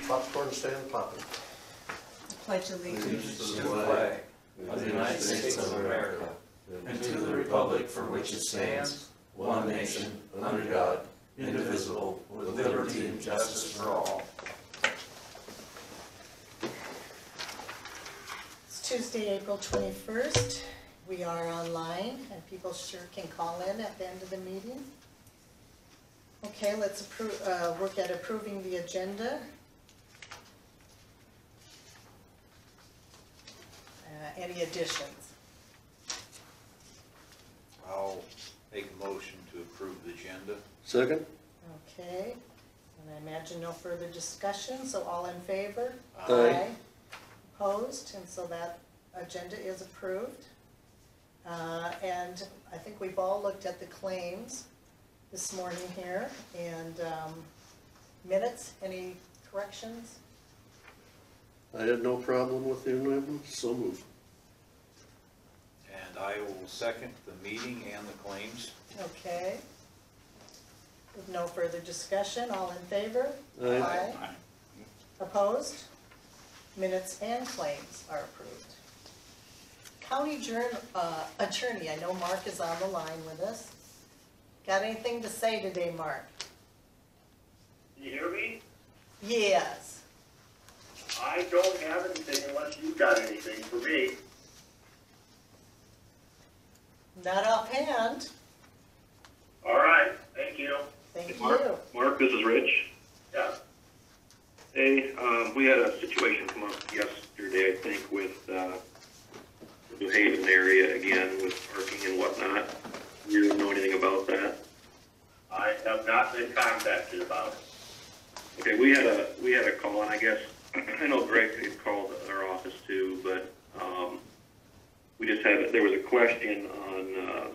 Popcorn stand popping. Pledge allegiance To the flag of the United States of America and to the republic for which it stands, one nation, under God, indivisible, with liberty and justice for all. It's Tuesday, April 21st. We are online, and people sure can call in at the end of the meeting. Okay, let's work at approving the agenda. Any additions? I'll make a motion to approve the agenda. Second? Okay, and I imagine no further discussion, so all in favor? Aye. Opposed, and so that agenda is approved. And I think we've all looked at the claims this morning here, and minutes, any corrections? I had no problem with the amendment, so moved. And I will second the meeting and the claims. Okay. With no further discussion, all in favor? Aye. Opposed? Minutes and claims are approved. County Attorney, I know Mark is on the line with us. Got anything to say today, Mark? Can you hear me? Yes. I don't have anything unless you've got anything for me. Not offhand. All right, thank you. Thank Mark, you. Mark, this is Rich. Yeah. Hey, we had a situation come up yesterday, I think, with the New Haven area again with parking and whatnot. You don't know anything about that? I have not been contacted about it. Okay, we had a call, and I guess I know Greg had called our office too, but we just had there was a question on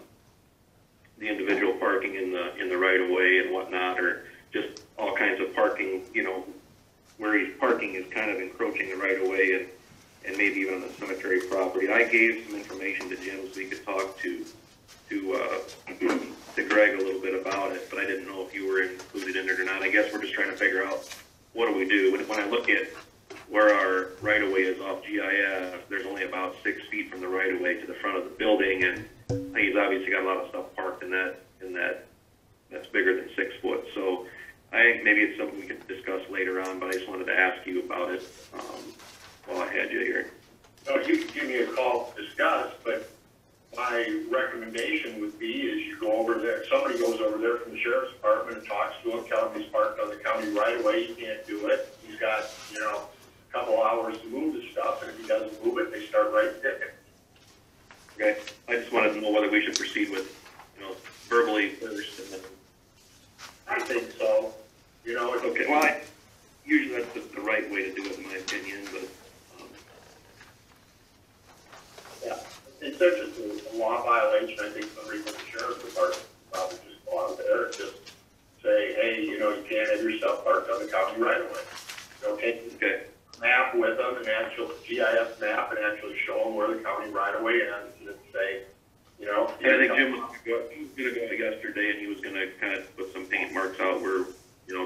the individual parking in the right of way and whatnot, or just all kinds of parking. You know, where he's parking is kind of encroaching the right of way, and maybe even on the cemetery property. I gave some information to Jim so he could talk to Greg a little bit about it, but I didn't know if you were included in it or not. I guess we're just trying to figure out what do we do. When I look at where our right-of-way is off GIS, there's only about 6 feet from the right-of-way to the front of the building, and he's obviously got a lot of stuff parked in that that's bigger than 6 foot. So I think maybe it's something we could discuss later on, but I just wanted to ask you about it while I had you here. No, you can give me a call to discuss, but my recommendation would be is you go over there, somebody goes over there from the sheriff's department and talks to him, tell him he's parked on the county right away, he can't do it. He's got, a couple hours to move the stuff, and if he doesn't move it, they start writing tickets. Okay, I just wanted to know whether we should proceed with, verbally first and then. I think so. Okay, well, usually that's the right way to do it in my opinion, but. Yeah, it's just a law violation. I think somebody from the sheriff's department probably just go out there and just say, hey, you can't have your stuff parked on the county right away. Okay. Map with them, an actual GIS map, and actually show them where the county right away ends, and say, I think Jim was going to go yesterday, and he was going to kind of put some paint marks out where,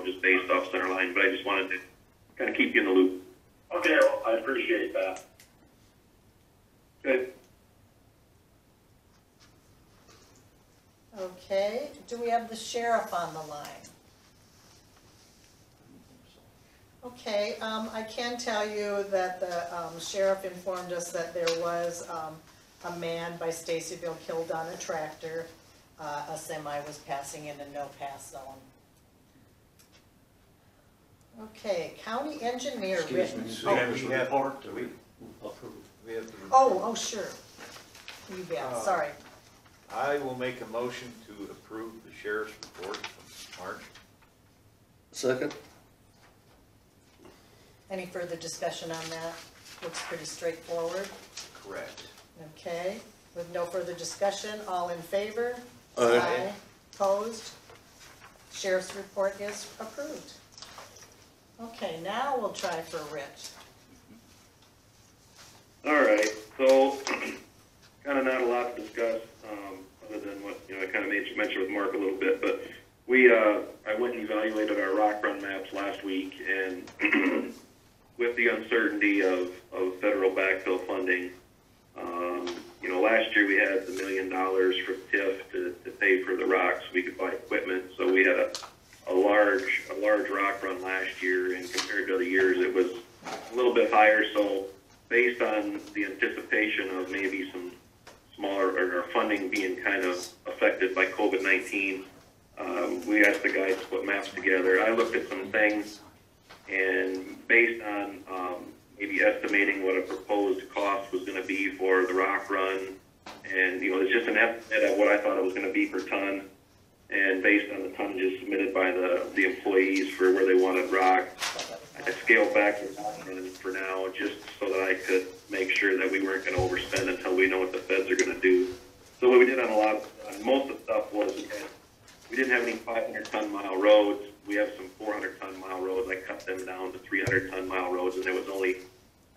just based off center line, but I just wanted to kind of keep you in the loop. Okay, well, I appreciate that. Good. Okay, do we have the sheriff on the line? Okay, I can tell you that the sheriff informed us that there was a man by Stacyville killed on a tractor. A semi was passing in a no-pass zone. Okay, county engineer. Excuse me, Oh, we have report, do we? Approve. We have the report. oh, sure. You bet, sorry. I will make a motion to approve the sheriff's report from March. Second? Any further discussion on that? Looks pretty straightforward. Correct. Okay, with no further discussion, all in favor? Aye. Opposed? Sheriff's report is approved. Okay, now we'll try for Rich. All right, so kind of not a lot to discuss other than what I kind of mentioned with Mark a little bit, but I went and evaluated our rock run maps last week, and the uncertainty of federal backfill funding, you know, last year we had the $1 million from TIF to pay for the rocks so we could buy equipment. So we had a large rock run last year, and compared to other years, it was a little bit higher. So based on the anticipation of maybe some smaller or funding being kind of affected by COVID-19, we asked the guys to put maps together. I looked at some things, and based on maybe estimating what a proposed cost was going to be for the rock run, and you know, it's just an estimate of what I thought it was going to be per ton, and based on the tonnages submitted by the employees for where they wanted rock, I scaled back the rock run for now, just so that I could make sure that we weren't going to overspend until we know what the feds are going to do. So what we did on most of the stuff was we didn't have any 500-ton-mile roads. We have some 400-ton-mile roads. I cut them down to 300-ton-mile roads, and there was only,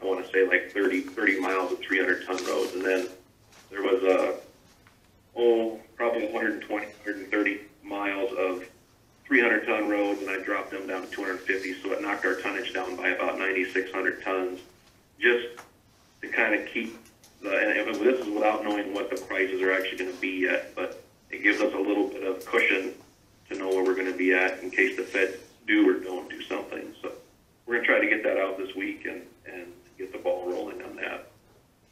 I want to say, like 30 miles of 300-ton roads. And then there was probably 120, 130 miles of 300-ton roads, and I dropped them down to 250, so it knocked our tonnage down by about 9,600 tons, just to kind of keep and this is without knowing what the prices are actually going to be yet, but it gives us a little bit of cushion to know where we're going to be at in case the Fed do or don't do something. So we're going to try to get that out this week and get the ball rolling on that.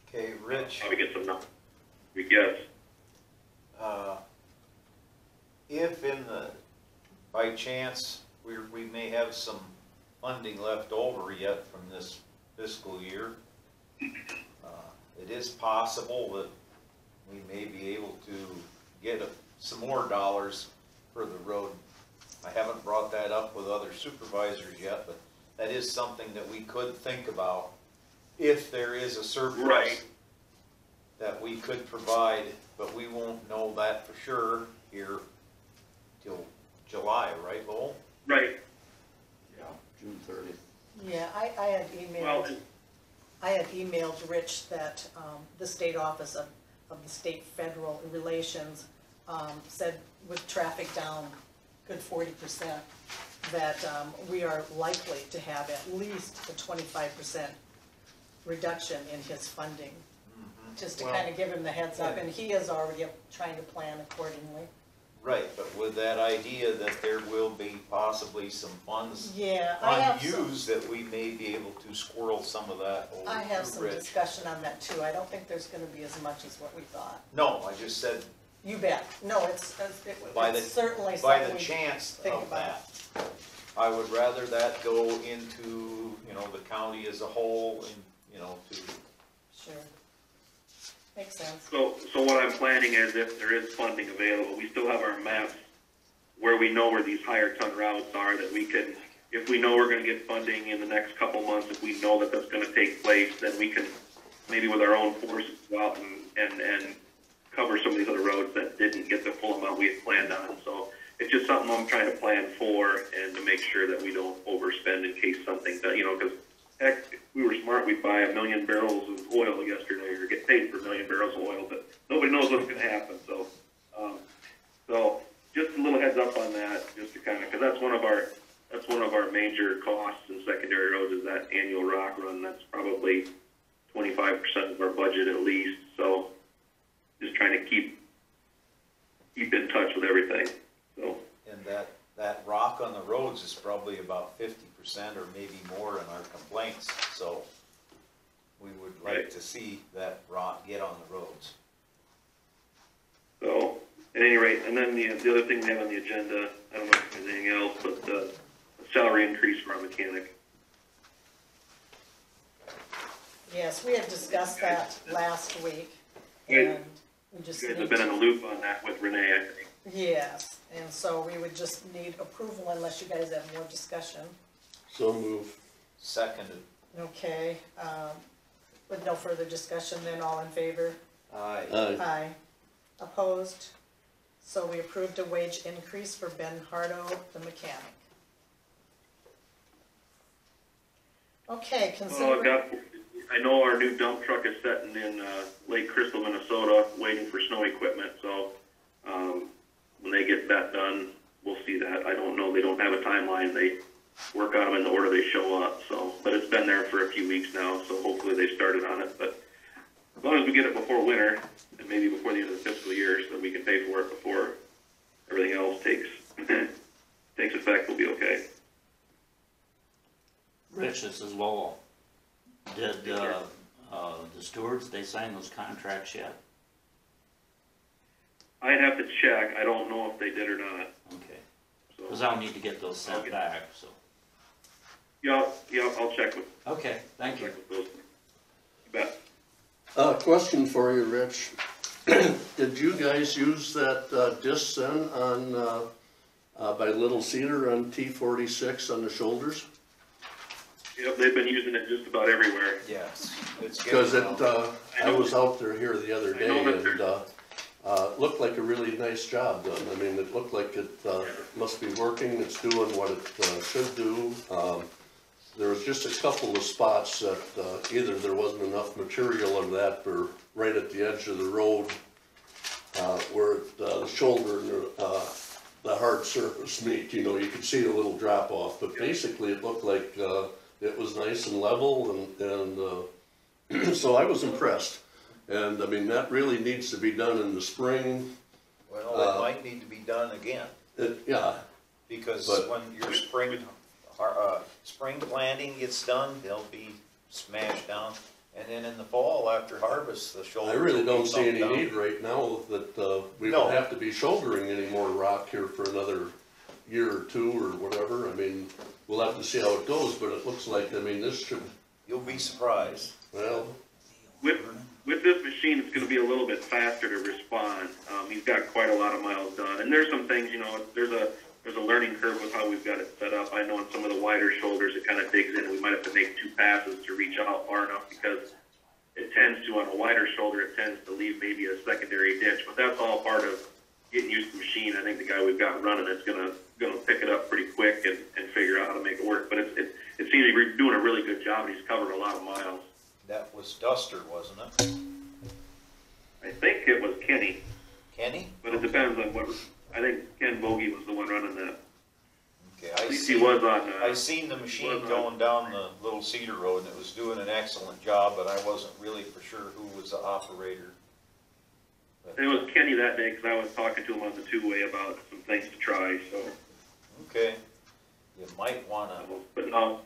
Okay, Rich. Probably get some numbers, we guess. If by chance, we may have some funding left over yet from this fiscal year, it is possible that we may be able to get some more dollars for the road. I haven't brought that up with other supervisors yet, but that is something that we could think about if there is a surplus, right, that we could provide, but we won't know that for sure here till July, right, Lowell? Right. Yeah, June 30th. Yeah, I had emailed Rich that the state office of the state federal relations said with traffic down good 40%, that we are likely to have at least a 25% reduction in his funding, just to kind of give him the heads up, and he is already trying to plan accordingly. Right, but with that idea that there will be possibly some funds unused, that we may be able to squirrel some of that over I have some Rich. discussion on that too. I don't think there's going to be as much as what we thought. No, I just said You bet. No, it's certainly by something the we chance think of about. that. I would rather that go into, you know, the county as a whole, and, you know, to. Sure. Makes sense. So what I'm planning is, if there is funding available, we still have our maps where we know where these higher ton routes are, that we can, if we know we're going to get funding in the next couple months, if we know that that's going to take place, then we can maybe with our own forces go out and cover some of these other roads that didn't get the full amount we had planned on. So it's just something I'm trying to plan for, and to make sure that we don't overspend in case something does, you know, because heck, if we were smart, we'd buy 1 million barrels of oil yesterday, or get paid for 1 million barrels of oil, but nobody knows what's going to happen. So, so just a little heads up on that, just to kind of, because that's one of our major costs in secondary roads, is that annual rock run. That's probably 25% of our budget at least. So just trying to keep in touch with everything. So. And that rock on the roads is probably about 50% or maybe more in our complaints, so we would like to see that rock get on the roads. So, at any rate, and then the other thing we have on the agenda, I don't know if there's anything else, but a salary increase for our mechanic. Yes, we had discussed that last week, and we just You guys need have been in to, the loop on that with Renee, I think. yes, and so we would just need approval unless you guys have more discussion. So move. Seconded. Okay, with no further discussion, then all in favor? Aye. Aye. Opposed? So we approved a wage increase for Ben Hardo, the mechanic. Okay, Well, I know our new dump truck is sitting in Lake Crystal, Minnesota, waiting for snow equipment, so when they get that done, we'll see that. I don't know, they don't have a timeline. They work on them in the order they show up, so, but it's been there for a weeks now, so hopefully they started on it. But as long as we get it before winter, and maybe before the end of the fiscal year, so that we can pay for it before everything else takes effect, we'll be okay. Rich, this is Lowell. Did the stewards, they sign those contracts yet? I'd have to check. I don't know if they did or not. Okay. So, Because I'll need to get those sent back, so. yeah, I'll check with. Okay, thank you. Check with those. You bet. Question for you, Rich. Did you guys use that disc then on, by Little Cedar on T46 on the shoulders? Yep, they've been using it just about everywhere. Yes. It's Because getting out. I was out there here the other I day know that and there's- looked like a really nice job done. I mean, it looked like it must be working, it's doing what it should do. There was just a couple of spots that either there wasn't enough material in that or right at the edge of the road where the shoulder and the hard surface meet, you know, you could see a little drop off, but basically it looked like it was nice and level and so I was impressed. And I mean, that really needs to be done in the spring. Well, it might need to be done again, Yeah, because But- when your spring planting gets done, they'll be smashed down. And then in the fall, after harvest, the shoulders. I really will be don't see any thumped down. need right now that we No. would have to be shouldering any more rock here for another year or two or whatever. I mean, we'll have to see how it goes, but it looks like, I mean, this should, You'll be surprised. well, With this machine, it's going to be a little bit faster to respond. He's got quite a lot of miles done, and there's some things, you know, there's a learning curve with how we've got it set up. I know on some of the wider shoulders, it kind of digs in, and we might have to make 2 passes to reach out far enough because it tends to, on a wider shoulder, it tends to leave maybe a secondary ditch. But that's all part of getting used to the machine. I think the guy we've got running it's gonna pick it up pretty quick and figure out how to make it work. But it seems to be doing a really good job, and he's covered a lot of miles. That was Duster, wasn't it? I think it was Kenny, Kenny? but it depends on what. I think Ken Bogey was the one running that. Okay, At I least he seen, was on. I seen the machine going down the Little Cedar Road, and it was doing an excellent job, but I wasn't really for sure who was the operator. But, It was Kenny that day because I was talking to him on the 2-way about some things to try. So, okay, you might wanna but no,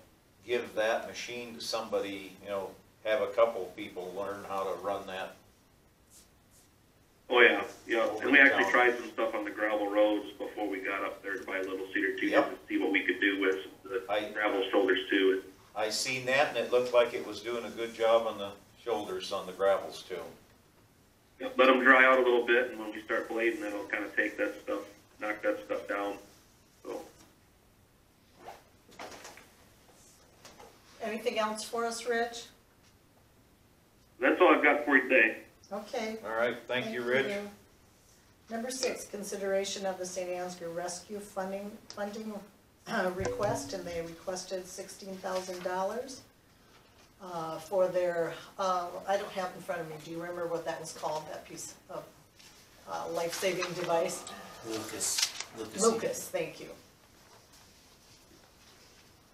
give that machine to somebody, you know, have a couple people learn how to run that. oh yeah, yeah. Over And we the actually counter. tried some stuff on the gravel roads before we got up there by Little Cedar too, Yep. to see what we could do with the I- gravel shoulders too. I seen that, and it looked like it was doing a good job on the shoulders on the gravels too. Let them dry out a little bit, and when we start blading, that'll kind of take that stuff, knock that stuff down. So. Anything else for us, Rich? That's all I've got for you today. Okay. All right, thank you, Rich. Number 6, consideration of the St. Ansgar Rescue funding request, and they requested $16,000 for their, I don't have it in front of me, do you remember what that was called, that piece of life-saving device? Lucas, thank you.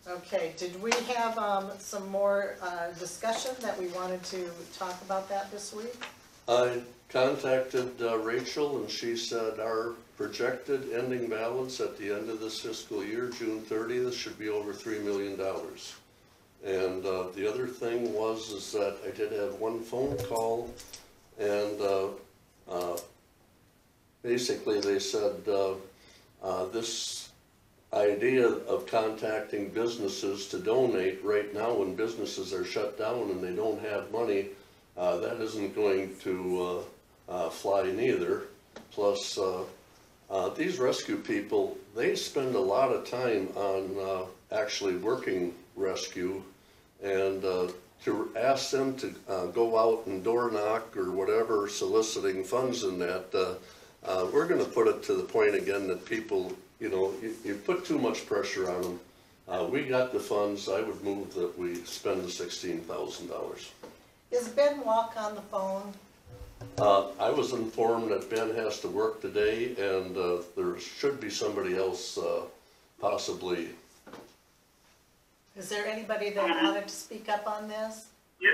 Okay, did we have some more discussion that we wanted to talk about that this week? I contacted Rachel and she said our projected ending balance at the end of this fiscal year, June 30th, should be over $3 million. And the other thing is that I did have one phone call and basically they said this idea of contacting businesses to donate right now when businesses are shut down and they don't have money, that isn't going to fly neither. Plus, these rescue people, they spend a lot of time on actually working rescue, and to ask them to go out and door knock or whatever, soliciting funds in that, we're going to put it to the point again that people, you know, you put too much pressure on them. We got the funds. I would move that we spend the $16,000. Is Ben Walk on the phone? I was informed that Ben has to work today, and there should be somebody else possibly. Is there anybody that wanted to speak up on this? Yeah.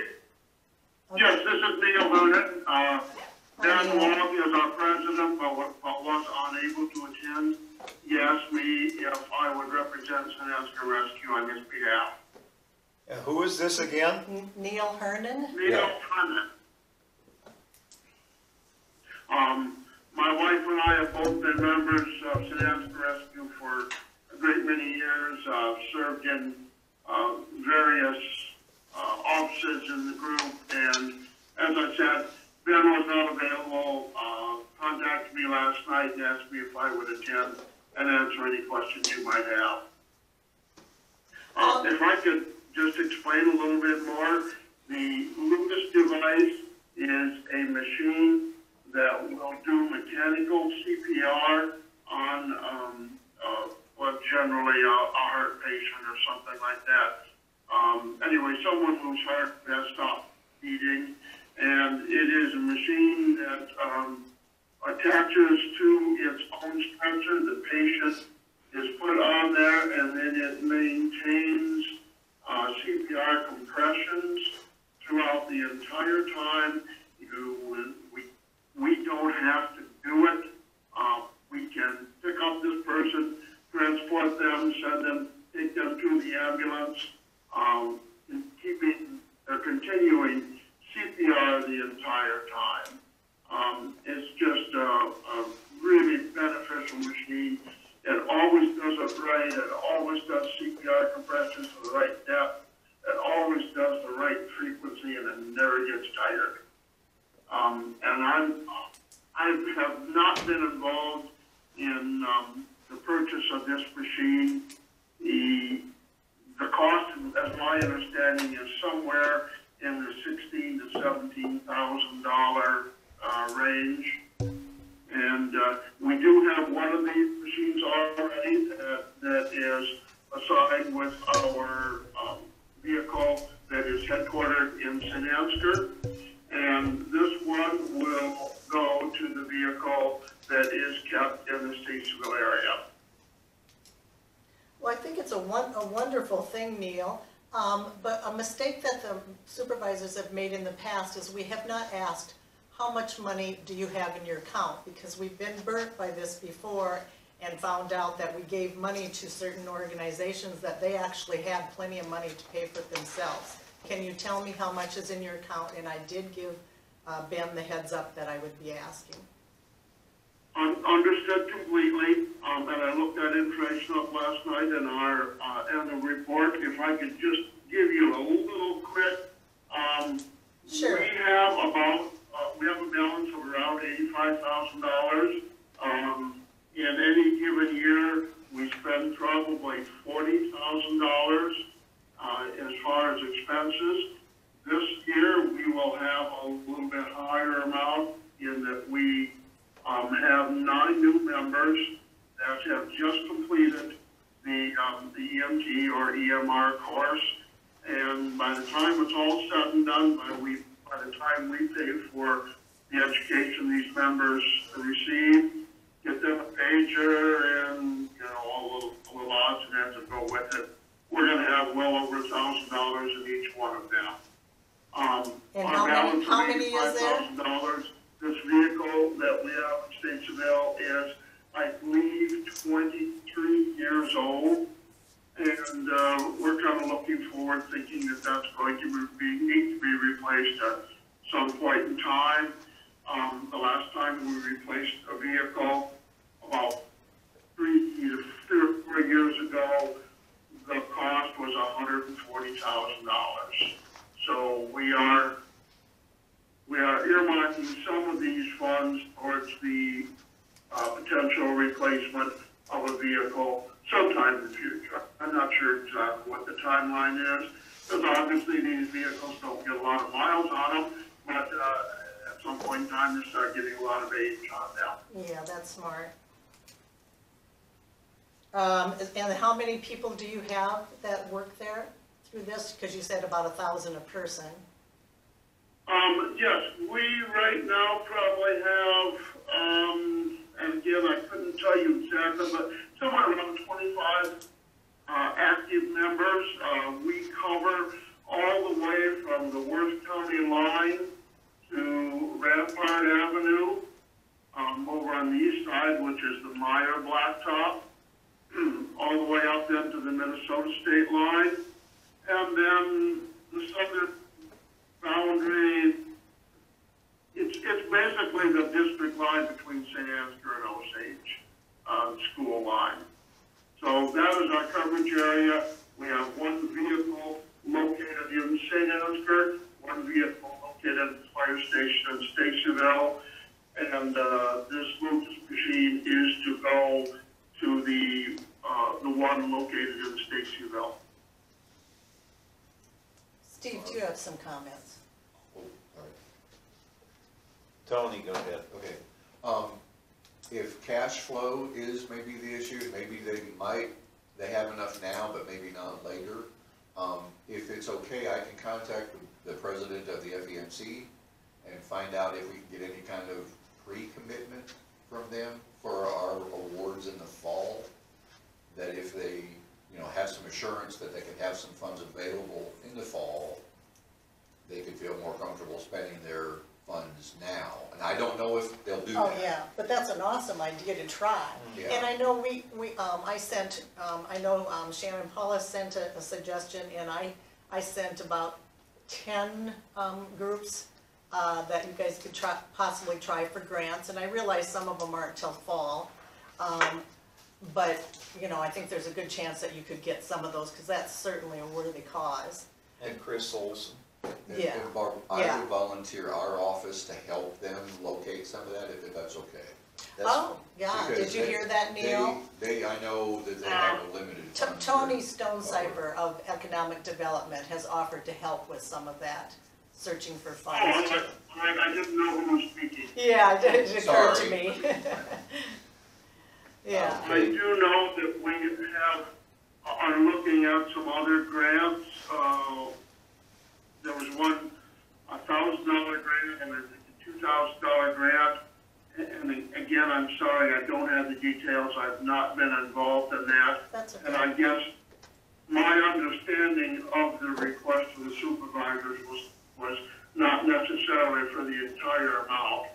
Okay. Yes, this is Neil Vernon. Dan Neil. Long is our president, but was unable to attend. He asked me if I would represent Sanskar Rescue on his behalf. And who is this again? Neil Hernan? Neil Vernon. My wife and I have both been members of Sanskar Rescue for a great many years, served in various offices in the group, and as I said, Ben was not available, contacted me last night and asked me if I would attend and answer any questions you might have. If I could just explain a little bit more, the Lucas device is a machine that will do mechanical CPR on generally a heart patient or something like that. Anyway, someone whose heart has stopped beating, and it is a machine that attaches to its own stretcher. The patient is put on there, and then it maintains CPR compressions throughout the entire time. We don't have to do it. We can pick up this person, transport them, send them, take them to the ambulance, continuing CPR the entire time. It's just a really beneficial machine. It always does it right. It always does CPR compressions to the right depth. It always does the right frequency, and it never gets tired. And I have not been involved in the purchase of this machine. The cost, as my understanding, is somewhere in the $16,000 to $17,000 range. And we do have one of these machines already that is assigned with our vehicle that is headquartered in Sanskar. And this one will go to the vehicle that is kept in the Statesville area. Well, I think it's a wonderful thing, Neil. But a mistake that the supervisors have made in the past is we have not asked, how much money do you have in your account? Because we've been burnt by this before and found out that we gave money to certain organizations that they actually had plenty of money to pay for themselves. Can you tell me how much is in your account? And I did give Ben the heads up that I would be asking. Understood completely, and I looked that information up last night in our annual report. If I could just give you a little quick, Sure. We have a balance of around $85,000. In any given year, we spend probably $40,000 as far as expenses. This year, we will have a little bit higher amount in that we have 9 new members that have just completed the EMT or EMR course, and by the time it's all said and done, by the time we pay for the education these members receive, get them a pager and all the little odds and ends that go with it, we're going to have well over $1,000 in each one of them. And how many is there? $5,000. This vehicle that we have in Statesville is, I believe, 23 years old, and we're kind of looking forward, thinking that that's going to need to be replaced at some point in time. The last time we replaced a vehicle, about 3 or 4 years ago, the cost was $140,000. So we are earmarking some of these funds towards the potential replacement of a vehicle sometime in the future. I'm not sure exactly what the timeline is, because obviously these vehicles don't get a lot of miles on them, but at some point in time they start getting a lot of age on them. Yeah, that's smart. And how many people do you have that work there through this? Because you said about 1,000 a person. Yes, we right now probably have, and again, I couldn't tell you exactly, but somewhere around 25 active members. We cover all the way from the Worth County line to Rampart Avenue, over on the east side, which is the Meyer Blacktop, all the way up into the Minnesota state line. And then the southern boundary, it's basically the district line between St. Ansgar and Osage, school line. So that is our coverage area. We have one vehicle located in St. Ansgar, one vehicle located at the fire station in Stacyville, and this Lucas machine is to go to the one located in Stacyville. Steve, do you have some comments? Oh, all right. Tony, go ahead. Okay, if cash flow is maybe the issue, maybe they have enough now, but maybe not later. If it's okay, I can contact the president of the FEMC and find out if we can get any kind of pre-commitment from them for our awards in the fall. That if they, have some assurance that they could have some funds available in the fall, they could feel more comfortable spending their funds now. And I don't know if they'll do that. Oh, yeah, but that's an awesome idea to try. Yeah. And I know Shannon Paula sent a suggestion, and I sent about 10 groups that you guys could possibly try for grants, and I realize some of them aren't till fall. But, I think there's a good chance that you could get some of those, because that's certainly a worthy cause. And Chris Olson. Yeah. I would volunteer our office to help them locate some of that, if that's okay. Oh, yeah, Because did you hear that, Neil? I know that they have a limited funds. Tony Stonecipher of Economic Development has offered to help with some of that, searching for funds. Oh, I didn't know who was speaking. Yeah, it occurred to Sorry. me. Yeah. I do know that we are looking at some other grants. There was one $1,000 grant and a $2,000 grant. And again, I'm sorry, I don't have the details. I've not been involved in that. That's okay. And I guess my understanding of the request of the supervisors was not necessarily for the entire amount,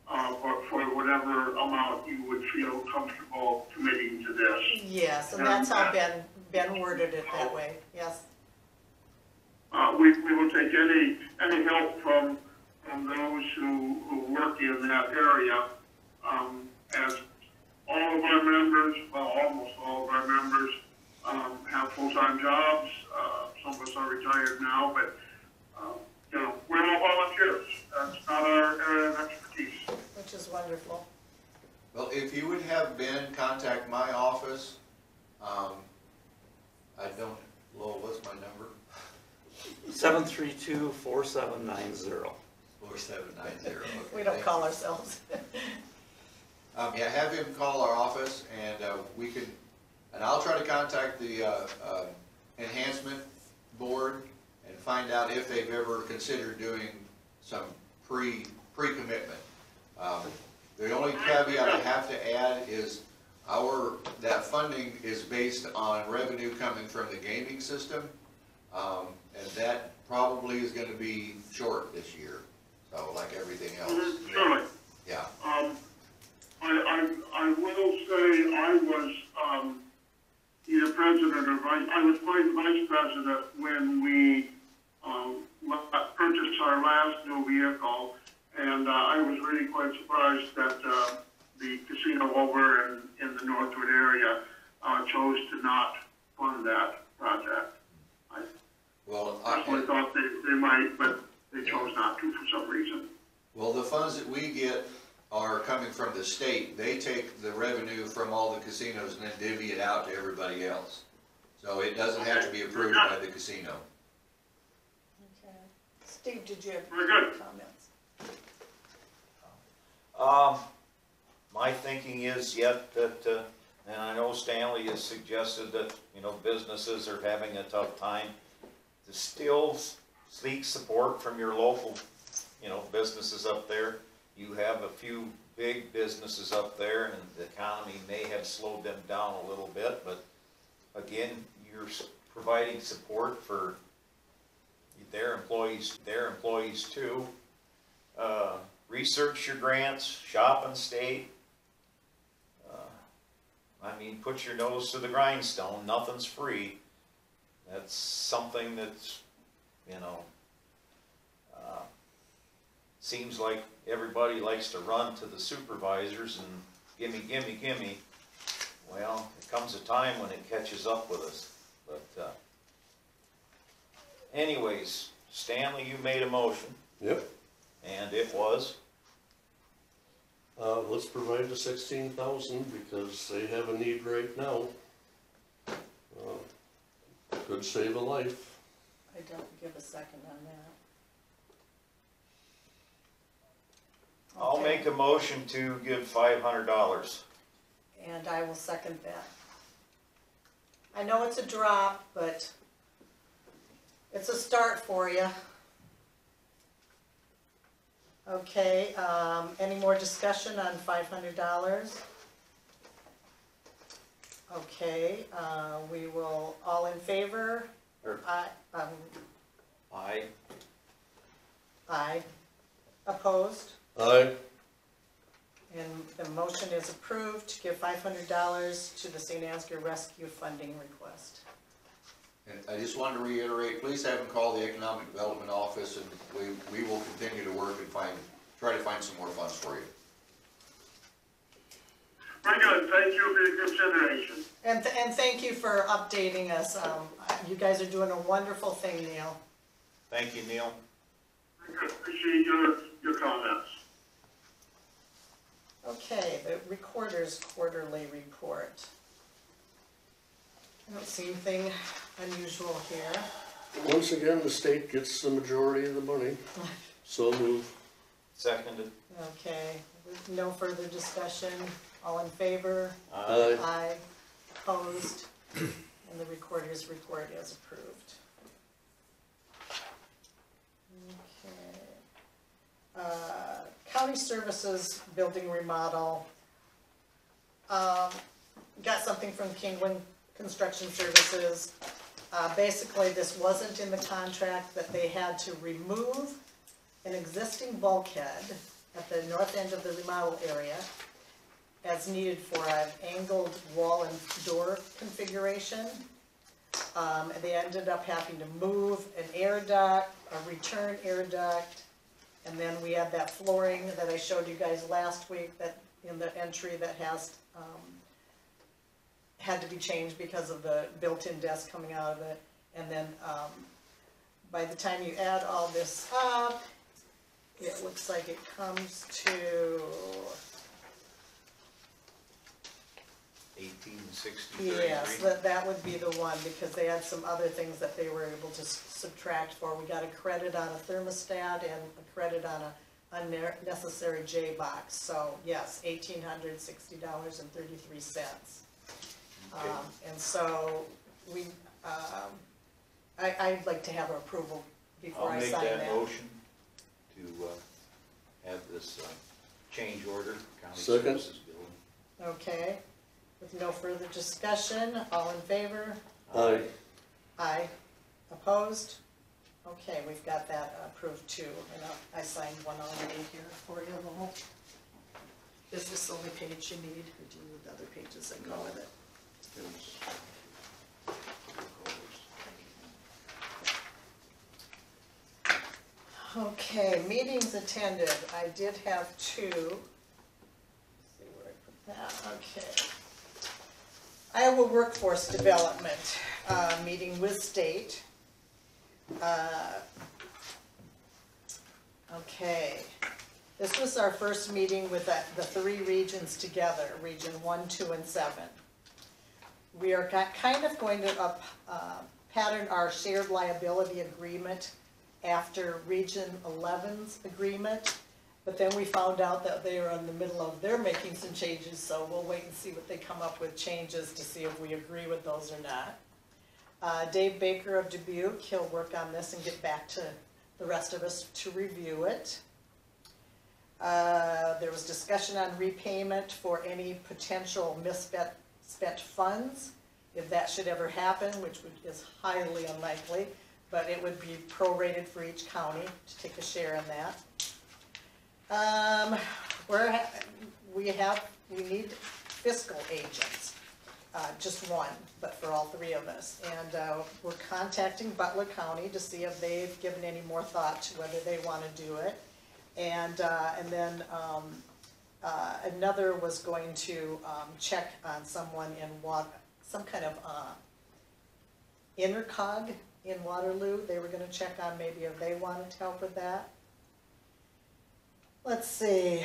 but for whatever amount you would feel comfortable committing to this. Yes, and that's how Ben worded it that way, yes. We will take any help from those who work in that area, as all of our members, well, almost all of our members, have full-time jobs. Some of us are retired now, but, we're all volunteers. That's not our area of expertise. Which is wonderful. Well, if you would have Ben contact my office, Lowell, what's my number? 732-4790. 4790. Okay, We don't thank call you. ourselves. Yeah, have him call our office and and I'll try to contact the enhancement board and find out if they've ever considered doing some pre-commitment. The only caveat I have to add is that funding is based on revenue coming from the gaming system, and that probably is going to be short this year. So like everything else. Surely. Yeah. I will say I was either president or I was vice president when we purchased our last new vehicle, and I was really quite surprised that the casino over in the Northwood area chose to not fund that project. I personally thought they might, but they chose not to for some reason. Well, the funds that we get are coming from the state. They take the revenue from all the casinos and then divvy it out to everybody else. So it doesn't have to be approved by the casino. Okay. Steve, did you have Very good. comments? My thinking is yet that, and I know Stanley has suggested that, businesses are having a tough time, to still seek support from your local, businesses up there. You have a few big businesses up there, and the economy may have slowed them down a little bit, but again, you're providing support for their employees too. Research your grants, shop and state. I mean, put your nose to the grindstone, nothing's free. That's something that's, you know, seems like everybody likes to run to the supervisors and gimme, gimme, gimme. Well, there comes a time when it catches up with us. But anyways, Stanley, you made a motion, Yep. and it was, Let's provide the 16,000 because they have a need right now. Could save a life. I don't give a second on that. I'll Okay. make a motion to give $500. And I will second that. I know it's a drop, but it's a start for you. Okay, any more discussion on $500? Okay, we will, all in favor? Or- Aye. Aye. Opposed? Aye. And the motion is approved to give $500 to the St. Ansgar Rescue Funding request. And I just wanted to reiterate, please have them call the Economic Development Office, and we will continue to work and try to find some more funds for you. Very good, thank you for your consideration. And thank you for updating us. You guys are doing a wonderful thing, Neil. Thank you, Neil. Very good, appreciate your comments. Okay, the Recorder's Quarterly Report. I don't see anything unusual here. Once again, the state gets the majority of the money. So move. Seconded. Okay, with no further discussion, all in favor? Aye. Aye. Opposed? And the Recorder's Report is approved. Okay. County Services Building Remodel. Got something from Kingland Construction Services. Basically, this wasn't in the contract, that they had to remove an existing bulkhead at the north end of the remodel area as needed for an angled wall and door configuration. They ended up having to move an air duct, a return air duct, and then we had that flooring that I showed you guys last week that in the entry that has had to be changed because of the built-in desk coming out of it. And then by the time you add all this up, it looks like it comes to 1860. yes, that would be the one, because they had some other things that they were able to subtract for. We got a credit on a thermostat and a credit on a unnecessary J box. So yes, $1,860.33. Okay. And so we, I'd like to have approval before I sign I'll make that. that motion to have this change order, county Second. services building. Okay, with no further discussion, all in favor? Aye. Aye. Opposed? Okay, we've got that approved too, and I signed one already here for you, Lowell. Is this the only page you need, or do you need the other pages that go with it? Okay, meetings attended, I did have two. Let's see where I put that, okay. Iowa Workforce Development, meeting with state. Okay, this was our first meeting with the three regions together, Region 1, 2, and 7. We are kind of going to pattern our shared liability agreement after Region 11's agreement, but then we found out that they are in the middle of their making some changes, so we'll wait and see what they come up with changes to see if we agree with those or not. Dave Baker of Dubuque, he'll work on this and get back to the rest of us to review it. There was discussion on repayment for any potential misspent funds, If that should ever happen, which is highly unlikely, but it would be prorated for each county to take a share in that. We need fiscal agents, just one, but for all three of us. And we're contacting Butler County to see if they've given any more thought to whether they want to do it. And then another was going to check on someone in some kind of intercog in Waterloo. They were going to check on maybe if they wanted to help with that. Let's see,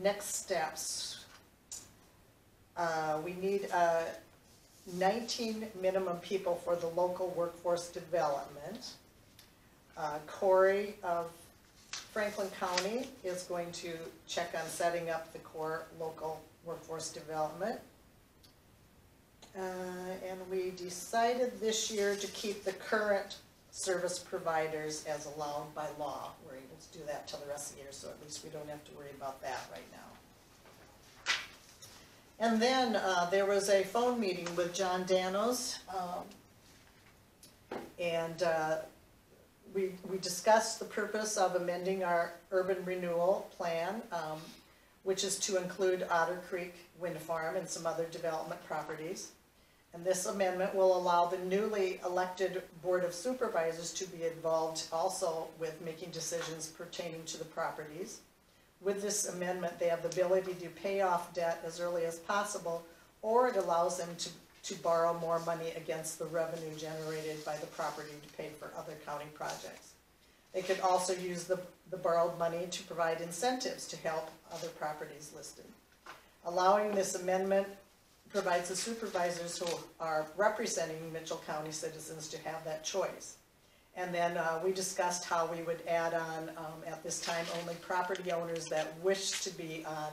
next steps. We need 19 minimum people for the local workforce development. Corey of Franklin County is going to check on setting up the core local workforce development. And we decided this year to keep the current service providers as allowed by law. We're able to do that till the rest of the year, so at least we don't have to worry about that right now. And then there was a phone meeting with John Danos, and we discussed the purpose of amending our urban renewal plan, which is to include Otter Creek Wind Farm and some other development properties. And this amendment will allow the newly elected Board of Supervisors to be involved also with making decisions pertaining to the properties. With this amendment, they have the ability to pay off debt as early as possible, or it allows them to borrow more money against the revenue generated by the property to pay for other county projects. They could also use the borrowed money to provide incentives to help other properties listed. Allowing this amendment provides the supervisors who are representing Mitchell County citizens to have that choice. And then we discussed how we would add on, at this time, only property owners that wish to be on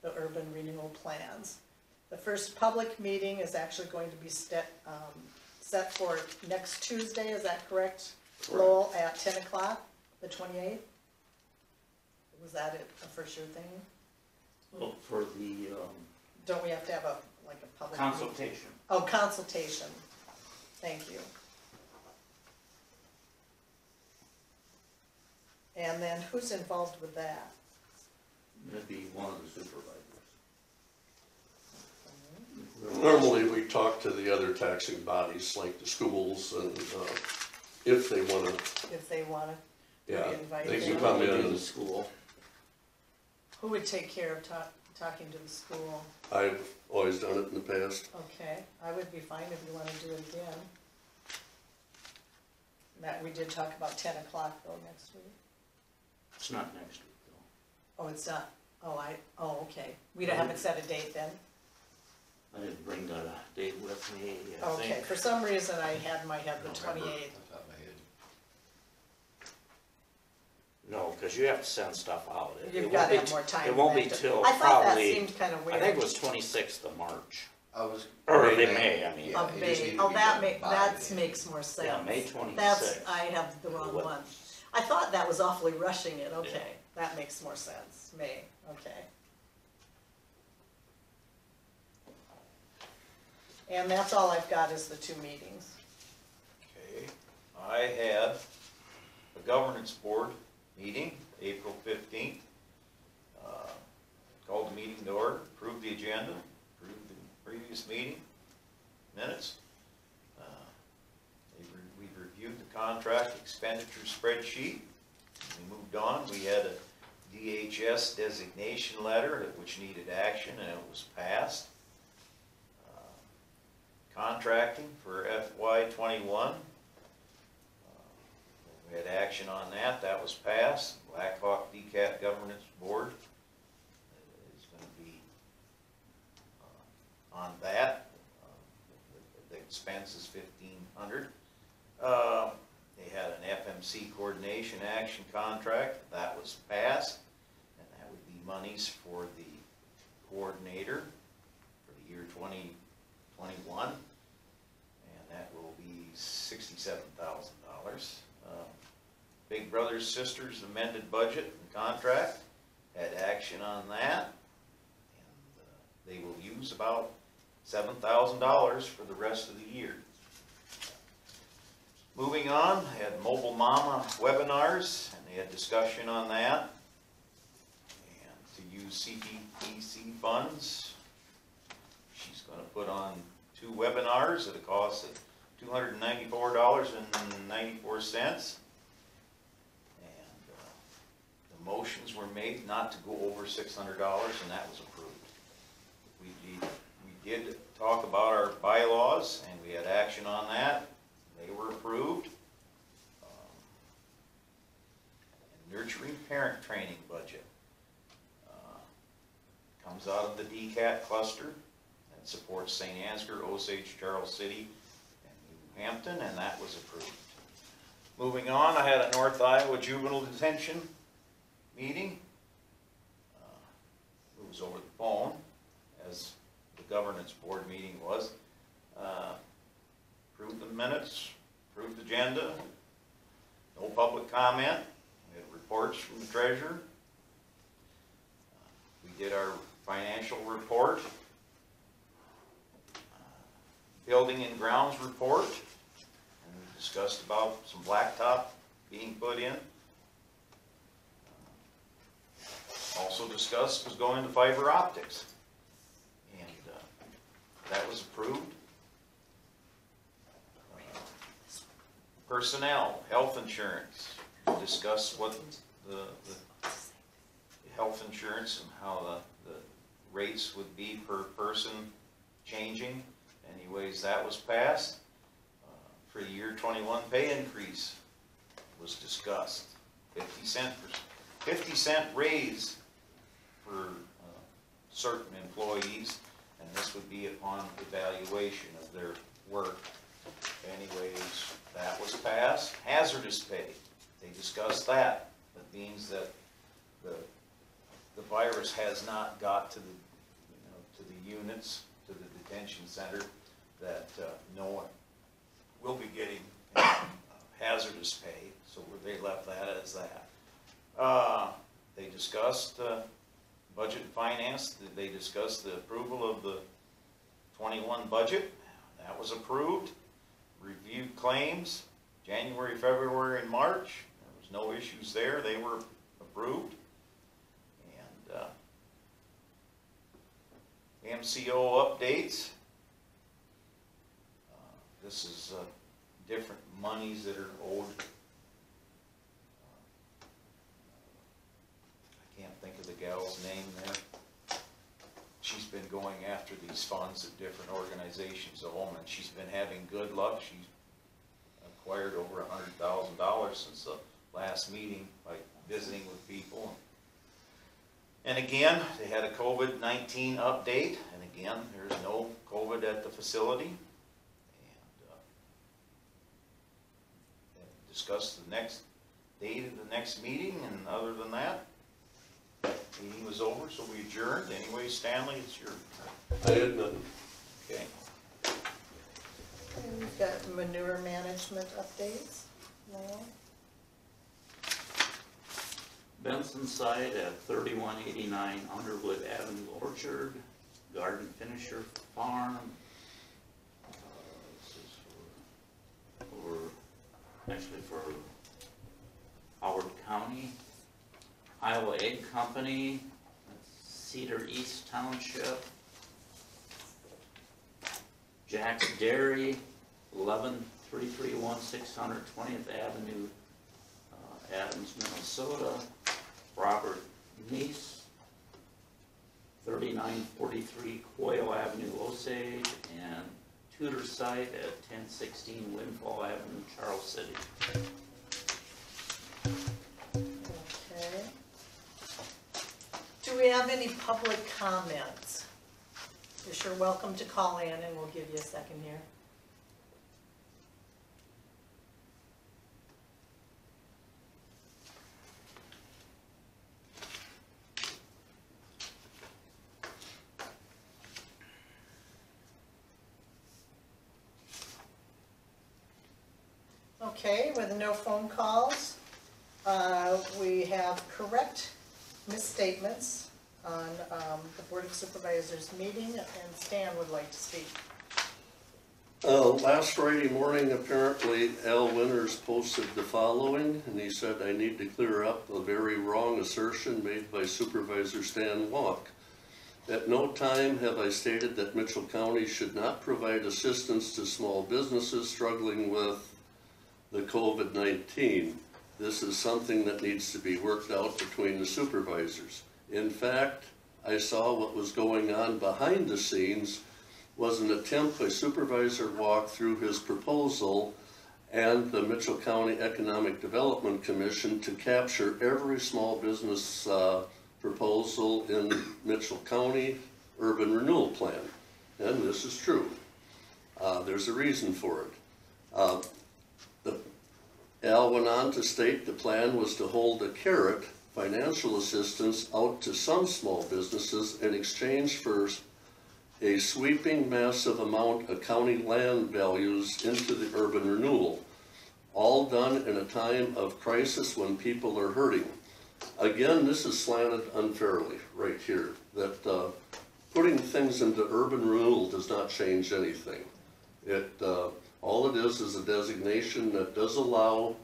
the urban renewal plans. The first public meeting is actually going to be set for next Tuesday, is that correct? Lowell, at 10 o'clock, the 28th? Was that it, for sure thing? Well, for the Don't we have to have a public consultation. meeting? Oh, consultation. Thank you. And then who's involved with that? That'd be one of the supervisors. Normally, we talk to the other taxing bodies, like the schools, and if they wanna, If they want to yeah, be invited. they can in. come in To the and school. Who would take care of talking to the school? I've always done it in the past. Okay, I would be fine if you want to do it again. Matt, we did talk about 10 o'clock though next week. It's not next week though. Oh, it's not, okay. We haven't set a date then? I didn't bring that date with me, I Okay, think. for some reason I had in my head the 28th. No, because you have to send stuff out. You've won't got to be have more time. It won't be than that. till I thought that probably, seemed kind of weird. I think it was 26th of March. Or Early May, I mean. Yeah, Of it just May, needed to be that done by that then. makes more sense. Yeah, May 26th. That's, I have the wrong What? one. I thought that was awfully rushing it, okay, that makes more sense, May, okay. And that's all I've got is the 2 meetings. Okay, I had a governance board meeting, April 15th. Called the meeting to order, approved the agenda, approved the previous meeting minutes. We reviewed the contract expenditure spreadsheet. We moved on. We had a DHS designation letter which needed action, and it was passed. Contracting for FY21. We had action on that. That was passed. Blackhawk DCAT Governance Board is going to be on that. The expense is $1,500. They had an FMC coordination action contract. That was passed. And that would be monies for the coordinator for the year 2021. And that will be $67,000. Big Brothers Sisters amended budget and contract, had action on that. And they will use about $7,000 for the rest of the year. Moving on, I had Mobile Mama webinars, and they had discussion on that. And to use CPPC funds, she's going to put on 2 webinars at a cost of $294.94. The motions were made not to go over $600, and that was approved. We did talk about our bylaws, and we had action on that. They were approved. And nurturing parent training budget comes out of the DCAT cluster and supports St. Ansgar, Osage, Charles City, and New Hampton, and that was approved. Moving on, I had a North Iowa Juvenile Detention meeting. It was over the phone, as the governance board meeting was. Approved the minutes, approved the agenda, no public comment. We had reports from the treasurer. We did our financial report, building and grounds report, and we discussed about some blacktop being put in. Also discussed was going to fiber optics, and that was approved. Personnel, health insurance, discuss what the health insurance and how the rates would be per person changing. Anyways, that was passed. For the year 21 pay increase was discussed. 50 cent raise for certain employees, and this would be upon evaluation of their work. Anyways, that was passed. Hazardous pay, they discussed that. That means that the virus has not got to the to the units, to the detention center, that no one will be getting hazardous pay. So they left that as that. They discussed budget and finance. They discussed the approval of the 21 budget. That was approved. Reviewed claims, January, February, and March. There was no issues there. They were approved. And MCO updates. This is different monies that are owed. I can't think of the gal's name there. She's been going after these funds of different organizations of them, and she's been having good luck. She's acquired over $100,000 since the last meeting by visiting with people. And again, they had a COVID-19 update, and again, there's no COVID at the facility. And discussed the next date of the next meeting, and other than that, meeting was over, so we adjourned. Anyway, Stanley, it's your I had nothing. okay. And we've got manure management updates now. Benson site at 3189 Underwood Avenue Orchard, Garden Finisher Farm. This is for Howard County. Iowa Egg Company, Cedar East Township. Jack's Dairy, 11331 620th Avenue, Adams, Minnesota. Robert Neese, 3943 Coyle Avenue, Osage, and Tudor site at 1016 Windfall Avenue, Charles City. Okay. Do we have any public comments? You're sure welcome to call in, and we'll give you a second here. Okay, with no phone calls, we have correct misstatements on the Board of Supervisors meeting, and Stan would like to speak. Last Friday morning, apparently Al Winters posted the following, and he said, "I need to clear up a very wrong assertion made by Supervisor Stan Walk. At no time have I stated that Mitchell County should not provide assistance to small businesses struggling with the COVID-19. This is something that needs to be worked out between the supervisors. In fact, I saw what was going on behind the scenes was an attempt by Supervisor Walk through his proposal and the Mitchell County Economic Development Commission to capture every small business proposal in Mitchell County Urban Renewal Plan." And this is true. There's a reason for it. Al went on to state the plan was to hold a carrot, financial assistance, out to some small businesses in exchange for a sweeping massive amount of county land values into the urban renewal, all done in a time of crisis when people are hurting. Again, this is slanted unfairly right here, that putting things into urban renewal does not change anything. All it is a designation that does allow